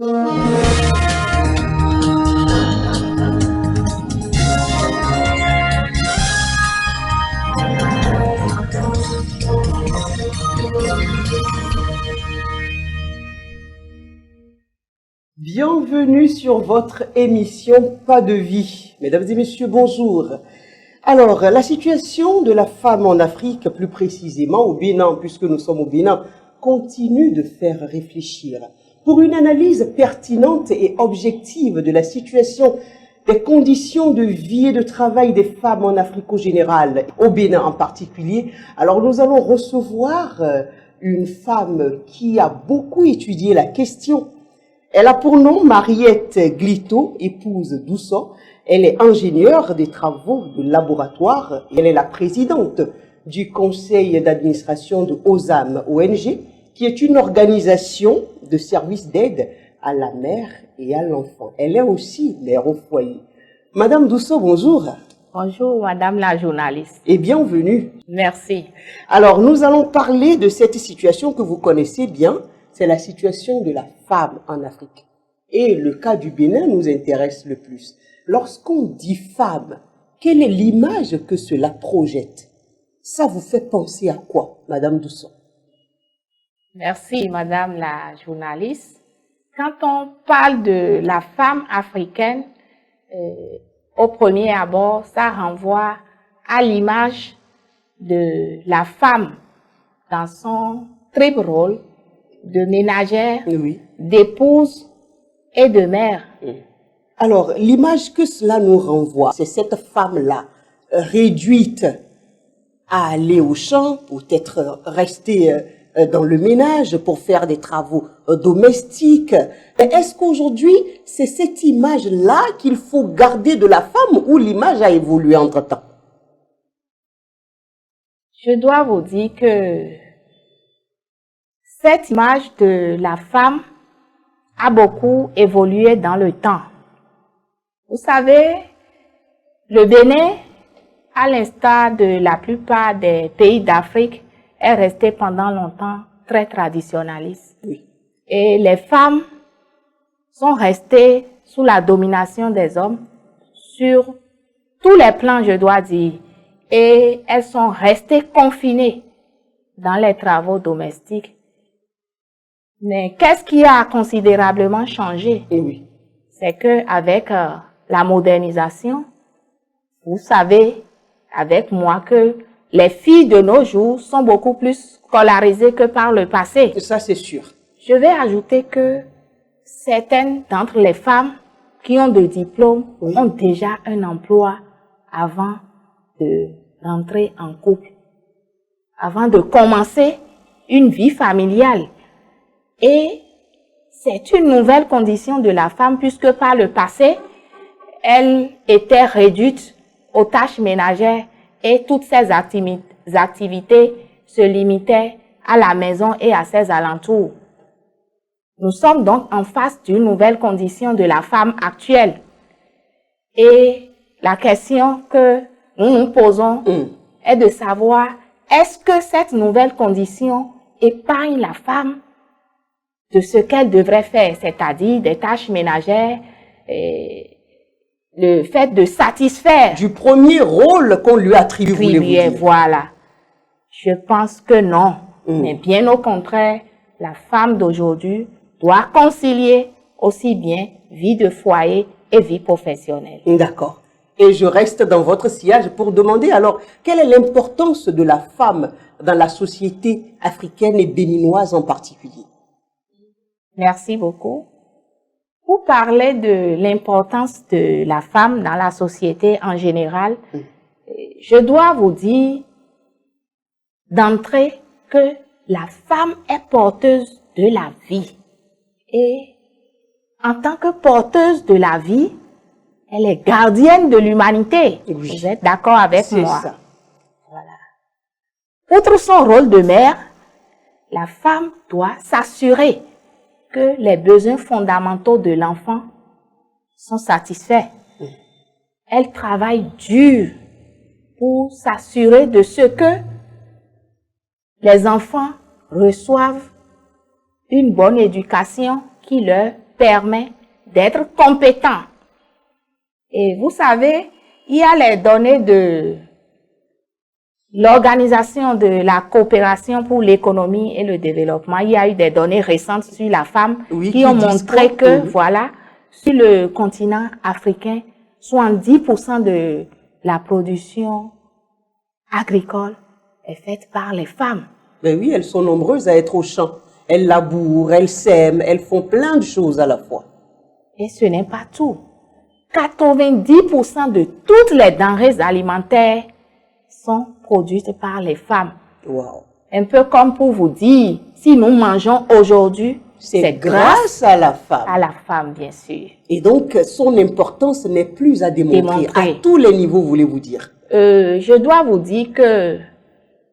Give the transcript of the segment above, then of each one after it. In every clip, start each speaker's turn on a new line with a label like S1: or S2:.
S1: Bienvenue sur votre émission Pas de vie. Mesdames et messieurs, bonjour. Alors, la situation de la femme en Afrique, plus précisément au Bénin, puisque nous sommes au Bénin, continue de faire réfléchir. Pour une analyse pertinente et objective de la situation des conditions de vie et de travail des femmes en Afrique au général, au Bénin en particulier, alors nous allons recevoir une femme qui a beaucoup étudié la question. Elle a pour nom Mariette Glito, épouse d'Ousso. Elle est ingénieure des travaux de laboratoire. Elle est la présidente du conseil d'administration de OSAM ONG, qui est une organisation de services d'aide à la mère et à l'enfant. Elle est aussi mère au foyer. Madame Dousso, bonjour.
S2: Bonjour, Madame la journaliste.
S1: Et bienvenue.
S2: Merci.
S1: Alors, nous allons parler de cette situation que vous connaissez bien. C'est la situation de la femme en Afrique. Et le cas du Bénin nous intéresse le plus. Lorsqu'on dit femme, quelle est l'image que cela projette? Ça vous fait penser à quoi, Madame Dousso?
S2: Merci, Madame la journaliste. Quand on parle de la femme africaine, au premier abord, ça renvoie à l'image de la femme dans son triple rôle de ménagère,
S1: Oui.
S2: d'épouse et de mère.
S1: Alors, l'image que cela nous renvoie, c'est cette femme-là, réduite à aller au champ, peut-être rester dans le ménage pour faire des travaux domestiques. Est-ce qu'aujourd'hui, c'est cette image-là qu'il faut garder de la femme ou l'image a évolué entre-temps?
S2: Je dois vous dire que cette image de la femme a beaucoup évolué dans le temps. Vous savez, le Bénin, à l'instar de la plupart des pays d'Afrique, est resté pendant longtemps très traditionnaliste.
S1: Oui.
S2: Et les femmes sont restées sous la domination des hommes sur tous les plans, je dois dire. Et elles sont restées confinées dans les travaux domestiques. Mais qu'est-ce qui a considérablement changé?
S1: Oui.
S2: C'est qu'avec la modernisation, vous savez avec moi que les filles de nos jours sont beaucoup plus scolarisées que par le passé.
S1: Ça, c'est sûr.
S2: Je vais ajouter que certaines d'entre les femmes qui ont des diplômes ont déjà un emploi avant de rentrer en couple, avant de commencer une vie familiale. Et c'est une nouvelle condition de la femme puisque par le passé, elle était réduite aux tâches ménagères et toutes ses activités se limitaient à la maison et à ses alentours. Nous sommes donc en face d'une nouvelle condition de la femme actuelle. Et la question que nous nous posons est de savoir, est-ce que cette nouvelle condition épargne la femme de ce qu'elle devrait faire, c'est-à-dire des tâches ménagères, et le fait de satisfaire.
S1: Du premier rôle qu'on lui attribue, voulez-vous dire?
S2: Voilà. Je pense que non. Mais bien au contraire, la femme d'aujourd'hui doit concilier aussi bien vie de foyer et vie professionnelle.
S1: D'accord. Et je reste dans votre sillage pour demander alors, quelle est l'importance de la femme dans la société africaine et béninoise en particulier?
S2: Merci beaucoup. Pour parler de l'importance de la femme dans la société en général, je dois vous dire d'entrée que la femme est porteuse de la vie. Et en tant que porteuse de la vie, elle est gardienne de l'humanité.
S1: Oui.
S2: Vous êtes d'accord avec moi?
S1: C'est ça.
S2: Voilà. Outre son rôle de mère, la femme doit s'assurer que les besoins fondamentaux de l'enfant sont satisfaits. Elle travaille dur pour s'assurer de ce que les enfants reçoivent une bonne éducation qui leur permet d'être compétent. Et vous savez, il y a les données de l'Organisation de la coopération pour l'économie et le développement. Il y a eu des données récentes sur la femme qui ont montré que, voilà, sur le continent africain, 70% de la production agricole est faite par les femmes.
S1: Ben oui, elles sont nombreuses à être au champ. Elles labourent, elles sèment, elles font plein de choses à la fois.
S2: Et ce n'est pas tout. 90% de toutes les denrées alimentaires sont produites par les femmes.
S1: Wow.
S2: Un peu comme pour vous dire, si nous mangeons aujourd'hui, c'est grâce
S1: à la femme.
S2: À la femme, bien sûr.
S1: Et donc, son importance n'est plus à démontrer. À tous les niveaux, voulez-vous dire?
S2: Je dois vous dire que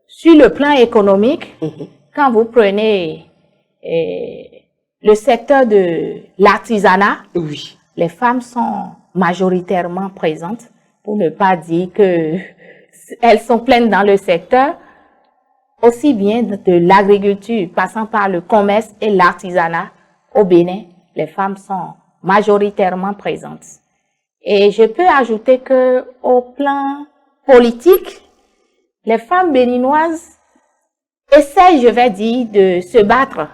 S2: sur le plan économique, quand vous prenez le secteur de l'artisanat,
S1: oui,
S2: les femmes sont majoritairement présentes, pour ne pas dire que elles sont pleines dans le secteur, aussi bien de l'agriculture, passant par le commerce et l'artisanat. Au Bénin, les femmes sont majoritairement présentes. Et je peux ajouter que au plan politique, les femmes béninoises essayent, je vais dire, de se battre.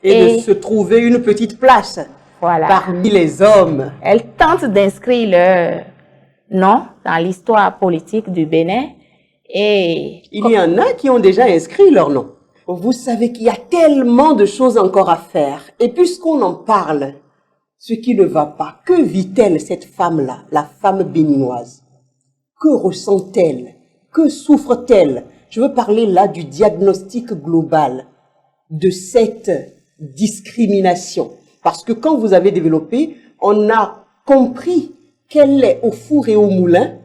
S1: Et de se trouver une petite place parmi les hommes.
S2: Elles tentent d'inscrire leur nom dans l'histoire politique du Bénin. Et
S1: il y en a qui ont déjà inscrit leur nom. Vous savez qu'il y a tellement de choses encore à faire. Et puisqu'on en parle, ce qui ne va pas, que vit-elle cette femme-là, la femme béninoise? Que ressent-elle? Que souffre-t-elle? Je veux parler là du diagnostic global de cette discrimination. Parce que quand vous avez développé, on a compris qu'elle est au four et au moulin,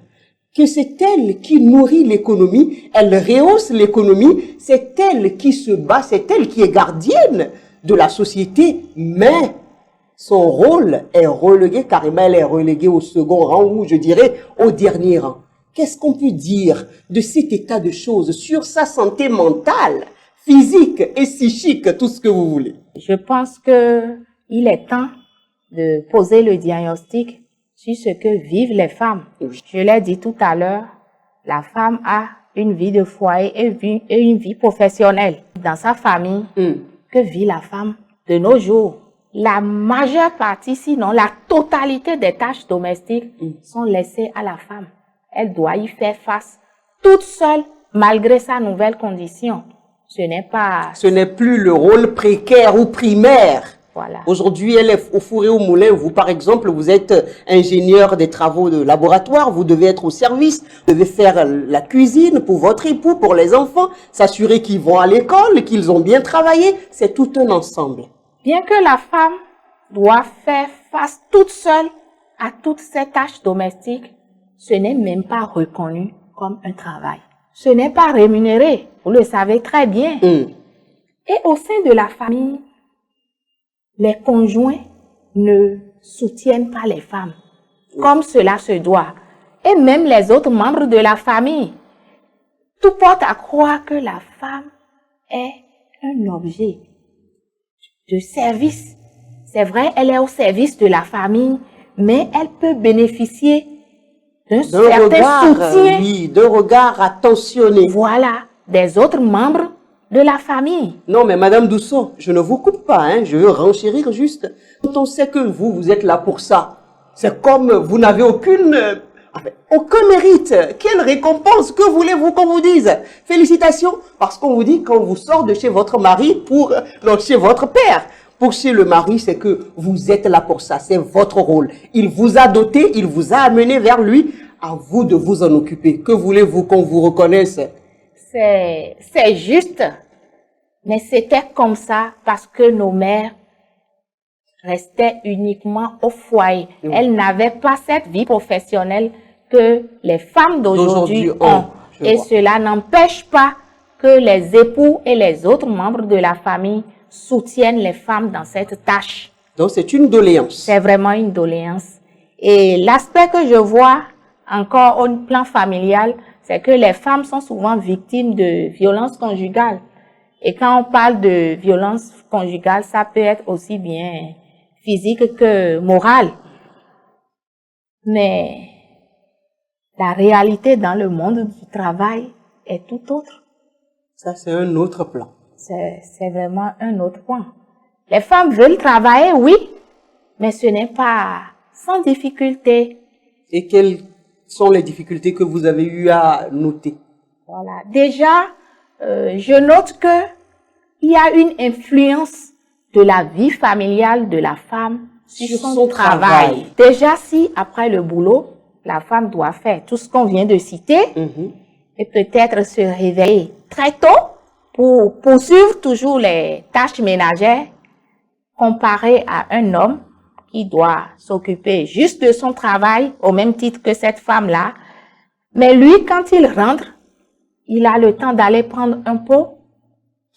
S1: que c'est elle qui nourrit l'économie, elle rehausse l'économie, c'est elle qui se bat, c'est elle qui est gardienne de la société, mais son rôle est relégué, carrément elle est reléguée au second rang ou je dirais au dernier rang. Qu'est-ce qu'on peut dire de cet état de choses sur sa santé mentale, physique et psychique, tout ce que vous voulez?
S2: Je pense que il est temps de poser le diagnostic sur ce que vivent les femmes. Je l'ai dit tout à l'heure, la femme a une vie de foyer et une vie professionnelle. Dans sa famille, que vit la femme de nos jours? La majeure partie, sinon la totalité des tâches domestiques sont laissées à la femme. Elle doit y faire face toute seule, malgré sa nouvelle condition. Ce n'est
S1: plus le rôle précaire ou primaire.
S2: Voilà.
S1: Aujourd'hui, elle est au four et au moulin. Vous, par exemple, vous êtes ingénieur des travaux de laboratoire. Vous devez être au service. Vous devez faire la cuisine pour votre époux, pour les enfants. S'assurer qu'ils vont à l'école, qu'ils ont bien travaillé. C'est tout un ensemble.
S2: Bien que la femme doit faire face toute seule à toutes ces tâches domestiques, ce n'est même pas reconnu comme un travail. Ce n'est pas rémunéré. Vous le savez très bien. Et au sein de la famille, les conjoints ne soutiennent pas les femmes comme cela se doit. Et même les autres membres de la famille. Tout porte à croire que la femme est un objet de service. C'est vrai, elle est au service de la famille, mais elle peut bénéficier d'un certain soutien.
S1: Oui, d'un regard attentionné.
S2: Voilà, des autres membres de la famille.
S1: Non, mais Madame Douceau, je ne vous coupe pas, hein, je veux renchérir juste. Quand on sait que vous êtes là pour ça, c'est comme vous n'avez aucun mérite. Quelle récompense? Que voulez-vous qu'on vous dise? Félicitations, parce qu'on vous dit quand vous sortez de chez votre mari chez votre père. Pour chez le mari, c'est que vous êtes là pour ça, c'est votre rôle. Il vous a doté, il vous a amené vers lui, à vous de vous en occuper. Que voulez-vous qu'on vous reconnaisse?
S2: C'est juste, mais c'était comme ça parce que nos mères restaient uniquement au foyer. Elles n'avaient pas cette vie professionnelle que les femmes d'aujourd'hui ont. Et cela n'empêche pas que les époux et les autres membres de la famille soutiennent les femmes dans cette tâche.
S1: Donc c'est une doléance.
S2: C'est vraiment une doléance. Et l'aspect que je vois encore au plan familial, c'est que les femmes sont souvent victimes de violences conjugales. Et quand on parle de violence conjugale, ça peut être aussi bien physique que morale. Mais la réalité dans le monde du travail est tout autre.
S1: Ça, c'est un autre plan.
S2: C'est vraiment un autre point. Les femmes veulent travailler, oui, mais ce n'est pas sans difficulté.
S1: Et quelles sont les difficultés que vous avez eu à noter?
S2: Voilà. Déjà, je note que il y a une influence de la vie familiale de la femme sur son travail. Déjà, si après le boulot, la femme doit faire tout ce qu'on vient de citer et peut-être se réveiller très tôt pour poursuivre toujours les tâches ménagères, comparé à un homme qui doit s'occuper juste de son travail au même titre que cette femme-là. Mais lui, quand il rentre, il a le temps d'aller prendre un pot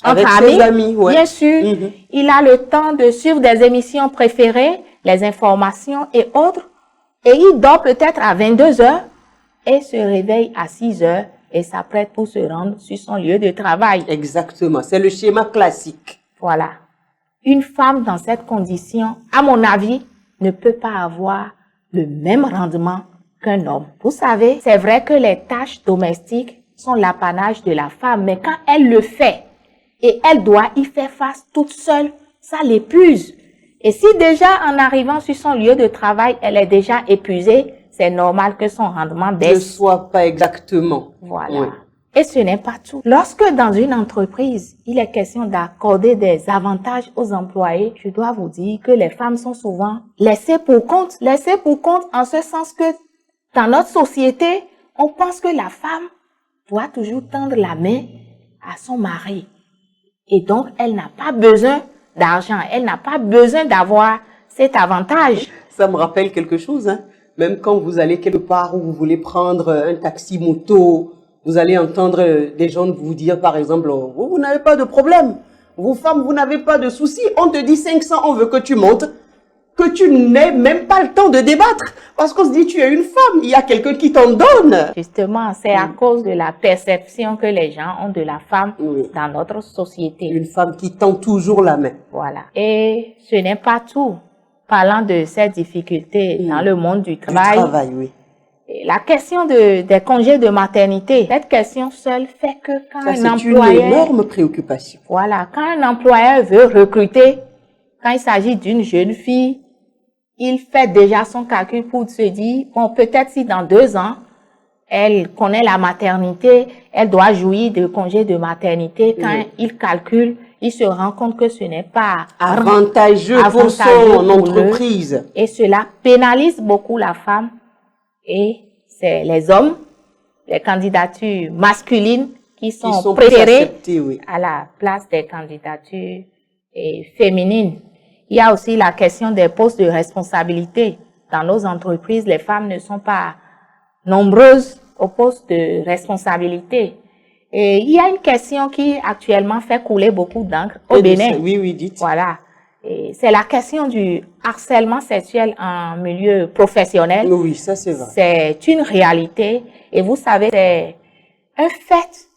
S1: avec ses amis, ouais.
S2: Bien sûr. Il a le temps de suivre des émissions préférées, les informations et autres. Et il dort peut-être à 22 heures et se réveille à 6 heures et s'apprête pour se rendre sur son lieu de travail.
S1: Exactement. C'est le schéma classique.
S2: Voilà. Une femme dans cette condition, à mon avis, ne peut pas avoir le même rendement qu'un homme. Vous savez, c'est vrai que les tâches domestiques sont l'apanage de la femme, mais quand elle le fait et elle doit y faire face toute seule, ça l'épuise. Et si déjà en arrivant sur son lieu de travail, elle est déjà épuisée, c'est normal que son rendement baisse.
S1: Ne soit pas exactement.
S2: Voilà. Oui. Et ce n'est pas tout. Lorsque dans une entreprise, il est question d'accorder des avantages aux employés, je dois vous dire que les femmes sont souvent laissées pour compte. Laissées pour compte en ce sens que dans notre société, on pense que la femme doit toujours tendre la main à son mari. Et donc, elle n'a pas besoin d'argent. Elle n'a pas besoin d'avoir cet avantage.
S1: Ça me rappelle quelque chose, hein. Même quand vous allez quelque part où vous voulez prendre un taxi moto, vous allez entendre des gens vous dire, par exemple, vous n'avez pas de problème. Vous femmes, vous n'avez pas de soucis. On te dit 500, on veut que tu montes, que tu n'aies même pas le temps de débattre. Parce qu'on se dit, tu es une femme, il y a quelqu'un qui t'en donne.
S2: Justement, c'est à cause de la perception que les gens ont de la femme dans notre société.
S1: Une femme qui tend toujours la main.
S2: Voilà. Et ce n'est pas tout. Parlant de ces difficultés dans le monde du travail,
S1: oui.
S2: La question des congés de maternité, cette question seule fait que quand un employeur...
S1: C'est une énorme préoccupation.
S2: Voilà, quand un employeur veut recruter, quand il s'agit d'une jeune fille, il fait déjà son calcul pour se dire, bon, peut-être si dans 2 ans, elle connaît la maternité, elle doit jouir de congés de maternité. Quand il calcule, il se rend compte que ce n'est pas
S1: avantageux pour son entreprise.
S2: Et cela pénalise beaucoup la femme. Et c'est les hommes, les candidatures masculines qui sont préférées à la place des candidatures féminines. Il y a aussi la question des postes de responsabilité. Dans nos entreprises, les femmes ne sont pas nombreuses aux postes de responsabilité. Et il y a une question qui actuellement fait couler beaucoup d'encre au Bénin.
S1: Oui, dites.
S2: Voilà. C'est la question du harcèlement sexuel en milieu professionnel.
S1: Oui, ça c'est vrai.
S2: C'est une réalité. Et vous savez, c'est un fait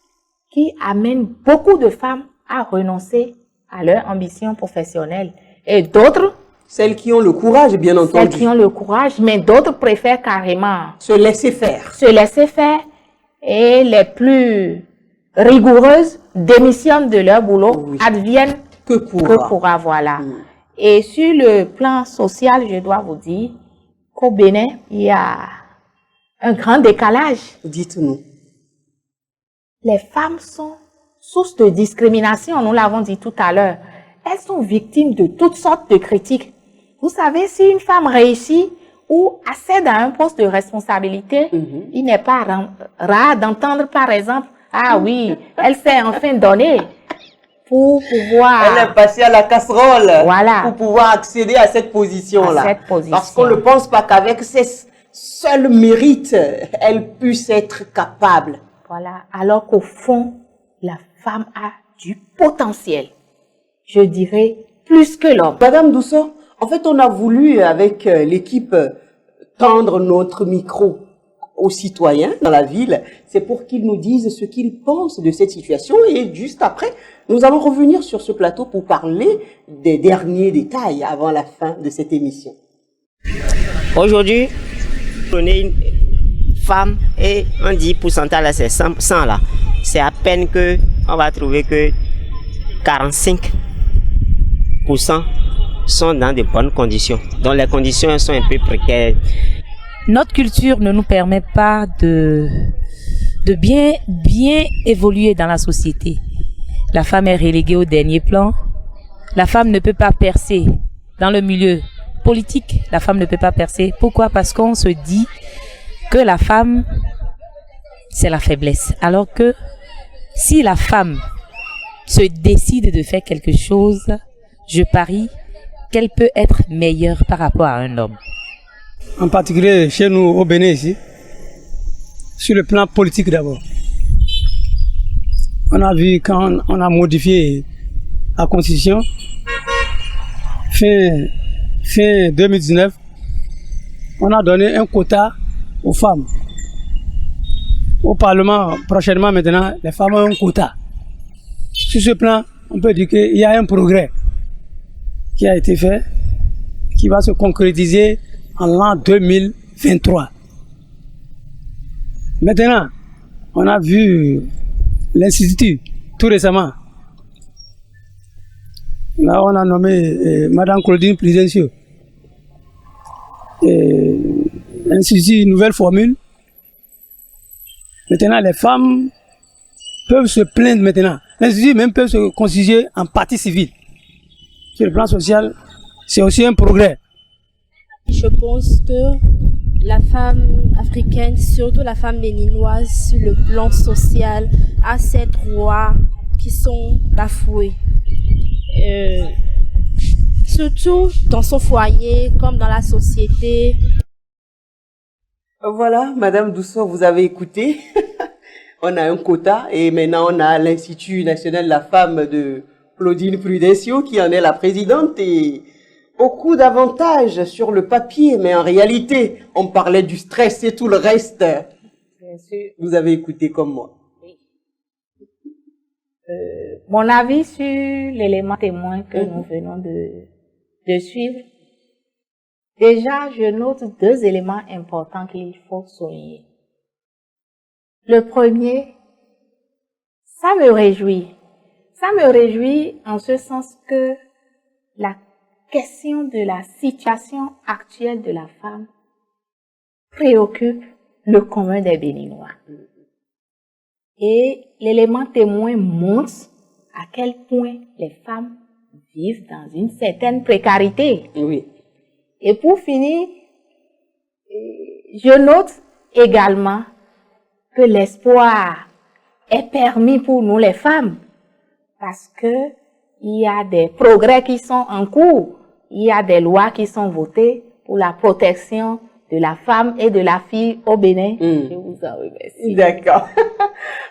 S2: qui amène beaucoup de femmes à renoncer à leur ambition professionnelle. Et d'autres...
S1: Celles qui ont le courage, bien entendu.
S2: Celles qui ont le courage, mais d'autres préfèrent carrément...
S1: se laisser faire.
S2: Se laisser faire. Et les plus rigoureuses démissionnent de leur boulot, adviennent que pourra, voilà. Et sur le plan social, je dois vous dire qu'au Bénin, il y a un grand décalage.
S1: Dites-nous.
S2: Les femmes sont source de discrimination, nous l'avons dit tout à l'heure. Elles sont victimes de toutes sortes de critiques. Vous savez, si une femme réussit ou accède à un poste de responsabilité, il n'est pas rare d'entendre par exemple, ah oui, elle s'est enfin donnée. Pour pouvoir...
S1: Elle est passée à la casserole.
S2: Voilà.
S1: Pour pouvoir accéder à cette position-là. Parce qu'on ne pense pas qu'avec ses seuls mérites, elle puisse être capable.
S2: Voilà. Alors qu'au fond, la femme a du potentiel. Je dirais plus que l'homme.
S1: Madame Doucet, en fait, on a voulu, avec l'équipe, tendre notre micro aux citoyens dans la ville, c'est pour qu'ils nous disent ce qu'ils pensent de cette situation. Et juste après, nous allons revenir sur ce plateau pour parler des derniers détails avant la fin de cette émission.
S3: Aujourd'hui, on est une femme et on dit pourcentage là, c'est 100 là. C'est à peine que on va trouver que 45% sont dans de bonnes conditions. Donc les conditions sont un peu précaires.
S4: Notre culture ne nous permet pas de bien évoluer dans la société. La femme est reléguée au dernier plan. La femme ne peut pas percer dans le milieu politique. La femme ne peut pas percer. Pourquoi? Parce qu'on se dit que la femme, c'est la faiblesse. Alors que si la femme se décide de faire quelque chose, je parie qu'elle peut être meilleure par rapport à un homme.
S5: En particulier chez nous au Bénin ici, sur le plan politique d'abord. On a vu quand on a modifié la constitution, fin 2019, on a donné un quota aux femmes. Au Parlement, prochainement maintenant, les femmes ont un quota. Sur ce plan, on peut dire qu'il y a un progrès qui a été fait, qui va se concrétiser en l'an 2023. Maintenant, on a vu l'Institut tout récemment. Là, on a nommé Madame Claudine Prudencio. L'Institut Nouvelle Formule. Maintenant, les femmes peuvent se plaindre maintenant. L'Institut même peut se constituer en partie civile. Sur le plan social, c'est aussi un progrès.
S6: Je pense que la femme africaine, surtout la femme béninoise, sur le plan social, a ses droits qui sont bafoués. Surtout dans son foyer, comme dans la société.
S1: Voilà, Madame Doucet, vous avez écouté. On a un quota et maintenant on a l'Institut national de la femme de Claudine Prudencio qui en est la présidente et beaucoup d'avantages sur le papier, mais en réalité, on parlait du stress et tout le reste.
S2: Bien sûr.
S1: Vous avez écouté comme moi.
S2: Oui. Mon avis sur l'élément témoin que nous venons de suivre. Déjà, je note deux éléments importants qu'il faut souligner. Le premier, ça me réjouit. Ça me réjouit en ce sens que la question de la situation actuelle de la femme préoccupe le commun des Béninois. Et l'élément témoin montre à quel point les femmes vivent dans une certaine précarité.
S1: Oui.
S2: Et pour finir, je note également que l'espoir est permis pour nous les femmes parce que il y a des progrès qui sont en cours, il y a des lois qui sont votées pour la protection de la femme et de la fille au Bénin. Je vous en remercie.
S1: D'accord.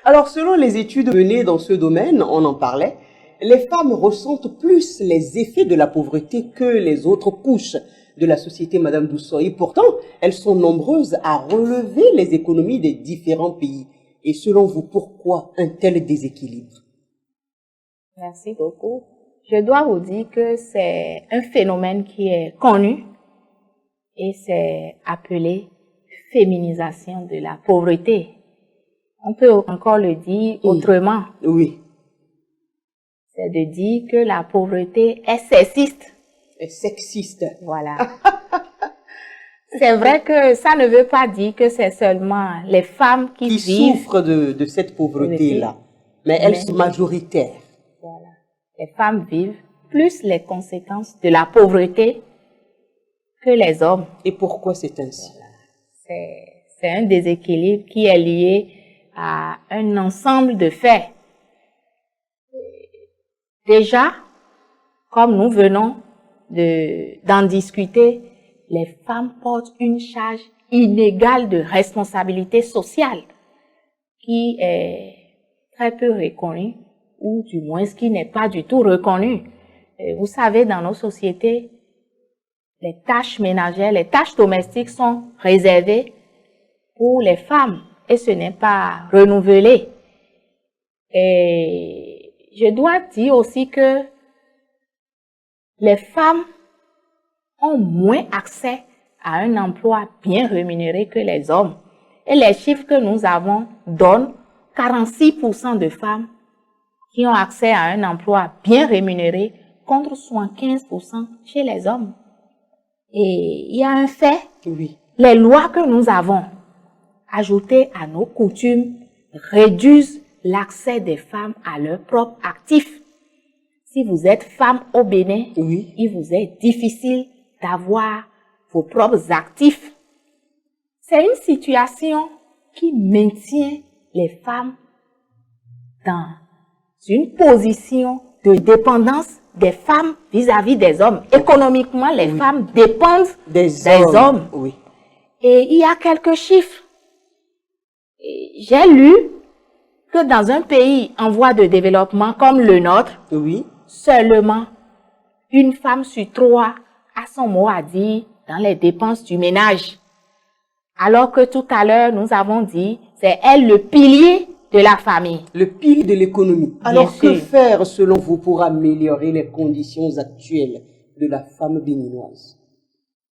S1: Alors, selon les études menées dans ce domaine, on en parlait, les femmes ressentent plus les effets de la pauvreté que les autres couches de la société, Madame Doucet. Et pourtant, elles sont nombreuses à relever les économies des différents pays. Et selon vous, pourquoi un tel déséquilibre?
S2: Merci beaucoup. Je dois vous dire que c'est un phénomène qui est connu et c'est appelé féminisation de la pauvreté. On peut encore le dire autrement.
S1: Oui.
S2: C'est de dire que la pauvreté est sexiste.
S1: Et sexiste.
S2: Voilà. C'est vrai que ça ne veut pas dire que c'est seulement les femmes qui vivent
S1: souffrent de cette pauvreté-là. Mais elles sont majoritaires.
S2: Voilà. Les femmes vivent plus les conséquences de la pauvreté que les hommes.
S1: Et pourquoi c'est ainsi?
S2: Voilà. C'est un déséquilibre qui est lié à un ensemble de faits. Déjà, comme nous venons d'en discuter, les femmes portent une charge inégale de responsabilité sociale qui est très peu reconnue, ou du moins qui n'est pas du tout reconnue. Vous savez, dans nos sociétés, les tâches ménagères, les tâches domestiques sont réservées pour les femmes et ce n'est pas renouvelé. Et je dois dire aussi que les femmes ont moins accès à un emploi bien rémunéré que les hommes. Et les chiffres que nous avons donnent 46% de femmes qui ont accès à un emploi bien rémunéré contre 75% chez les hommes. Et il y a un fait,
S1: Oui.
S2: les lois que nous avons ajoutées à nos coutumes réduisent l'accès des femmes à leurs propres actifs. Si vous êtes femme au Bénin,
S1: Oui.
S2: il vous est difficile d'avoir vos propres actifs. C'est une situation qui maintient les femmes dans une position de dépendance des femmes vis-à-vis des hommes. Économiquement, les femmes dépendent
S1: Des
S2: hommes.
S1: Oui.
S2: Et il y a quelques chiffres. J'ai lu que dans un pays en voie de développement comme le nôtre,
S1: Oui.
S2: seulement une femme sur 3 a son mot à dire dans les dépenses du ménage. Alors que tout à l'heure, nous avons dit, c'est elle le pilier de la famille.
S1: Le pilier de l'économie. Alors, que
S2: sûr.
S1: faire, selon vous, pour améliorer les conditions actuelles de la femme béninoise?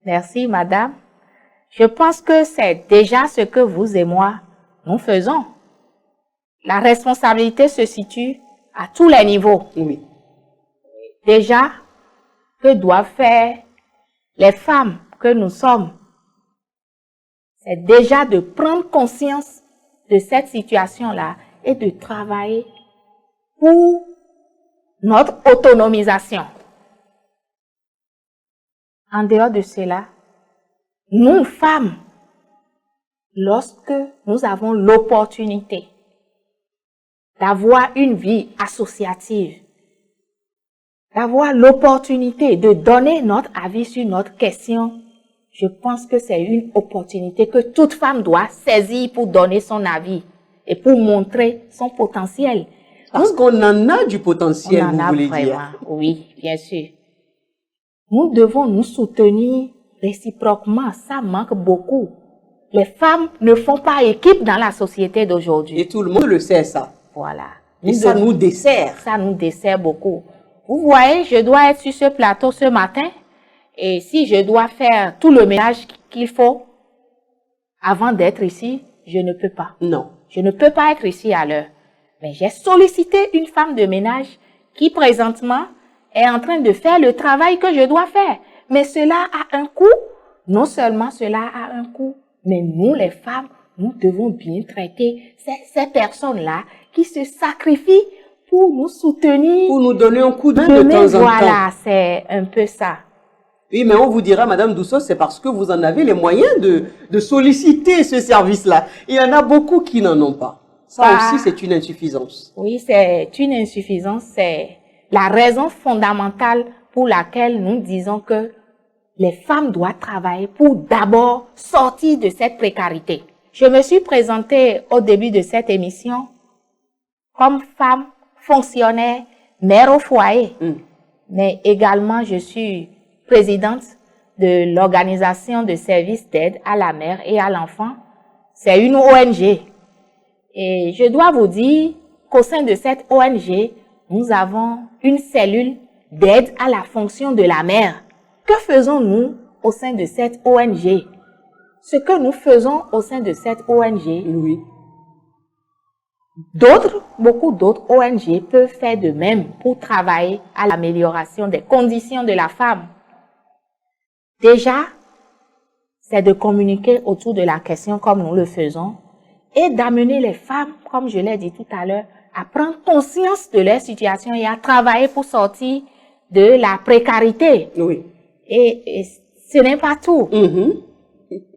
S2: Merci, madame. Je pense que c'est déjà ce que vous et moi, nous faisons. La responsabilité se situe à tous les niveaux.
S1: Oui.
S2: Déjà, que doivent faire les femmes que nous sommes? C'est déjà de prendre conscience de cette situation-là et de travailler pour notre autonomisation. En dehors de cela, nous, femmes, lorsque nous avons l'opportunité d'avoir une vie associative, d'avoir l'opportunité de donner notre avis sur notre question, je pense que c'est une opportunité que toute femme doit saisir pour donner son avis et pour montrer son potentiel.
S1: Parce qu'on en a du potentiel,
S2: On en
S1: vous
S2: a
S1: voulez
S2: vraiment,
S1: dire.
S2: oui, bien sûr. Nous devons nous soutenir réciproquement, ça manque beaucoup. Les femmes ne font pas équipe dans la société d'aujourd'hui.
S1: Et tout le monde le sait, ça.
S2: Voilà.
S1: Et ça nous dessert.
S2: Ça nous dessert beaucoup. Vous voyez, je dois être sur ce plateau ce matin et si je dois faire tout le ménage qu'il faut avant d'être ici, je ne peux pas.
S1: Non.
S2: Je ne peux pas être ici à l'heure. Mais j'ai sollicité une femme de ménage qui présentement est en train de faire le travail que je dois faire. Mais cela a un coût. Non seulement cela a un coût, mais nous les femmes, nous devons bien traiter ces personnes-là qui se sacrifient pour nous soutenir.
S1: Pour nous donner un coup de main de temps en temps.
S2: Voilà, c'est un peu ça.
S1: Oui, mais on vous dira, Madame Douceau, c'est parce que vous en avez les moyens de solliciter ce service-là. Il y en a beaucoup qui n'en ont pas. Ça aussi, c'est une insuffisance.
S2: Oui, c'est une insuffisance. C'est la raison fondamentale pour laquelle nous disons que les femmes doivent travailler pour d'abord sortir de cette précarité. Je me suis présentée au début de cette émission comme femme fonctionnaire, mère au foyer. Mais également, je suis présidente de l'organisation de services d'aide à la mère et à l'enfant. C'est une ONG. Et je dois vous dire qu'au sein de cette ONG, nous avons une cellule d'aide à la fonction de la mère. Que faisons-nous au sein de cette ONG? Ce que nous faisons au sein de cette ONG,
S1: Oui.
S2: beaucoup d'autres ONG peuvent faire de même pour travailler à l'amélioration des conditions de la femme. Déjà, c'est de communiquer autour de la question comme nous le faisons et d'amener les femmes, comme je l'ai dit tout à l'heure, à prendre conscience de leur situation et à travailler pour sortir de la précarité.
S1: Oui.
S2: Et ce n'est pas tout.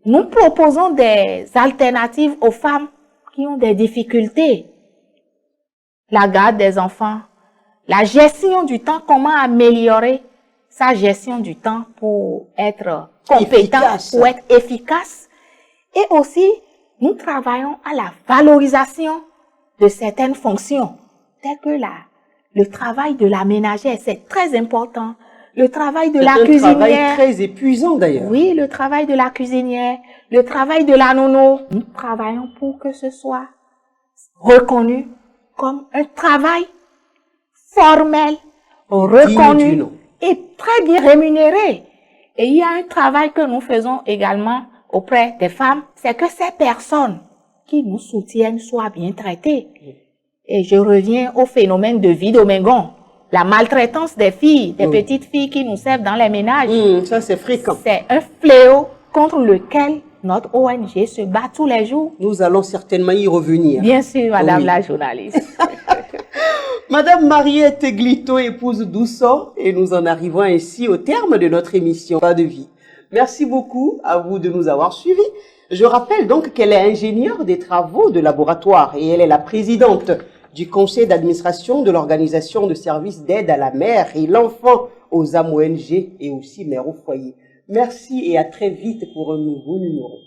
S2: Nous proposons des alternatives aux femmes qui ont des difficultés. La garde des enfants, la gestion du temps, comment améliorer sa gestion du temps pour être compétent, pour être efficace. Et aussi, nous travaillons à la valorisation de certaines fonctions, telles que le travail de la ménagère, c'est très important. le travail de
S1: C'est
S2: la
S1: un
S2: cuisinière.
S1: travail très épuisant d'ailleurs.
S2: Oui, le travail de la cuisinière, le travail de la nono. Nous travaillons pour que ce soit reconnu comme un travail formel, reconnu et très bien rémunéré. Et il y a un travail que nous faisons également auprès des femmes, c'est que ces personnes qui nous soutiennent soient bien traitées. Et je reviens au phénomène de vie Domingon. La maltraitance des filles, des petites filles qui nous servent dans les ménages.
S1: Ça, c'est fréquent.
S2: C'est un fléau contre lequel notre ONG se bat tous les jours.
S1: Nous allons certainement y revenir.
S2: Bien sûr, Madame la journaliste.
S1: Madame Mariette Glito, épouse d'Ousso, et nous en arrivons ainsi au terme de notre émission Pas de vie. Merci beaucoup à vous de nous avoir suivis. Je rappelle donc qu'elle est ingénieure des travaux de laboratoire et elle est la présidente du conseil d'administration de l'organisation de services d'aide à la mère et l'enfant aux âmes ONG et aussi mère au foyer. Merci et à très vite pour un nouveau numéro.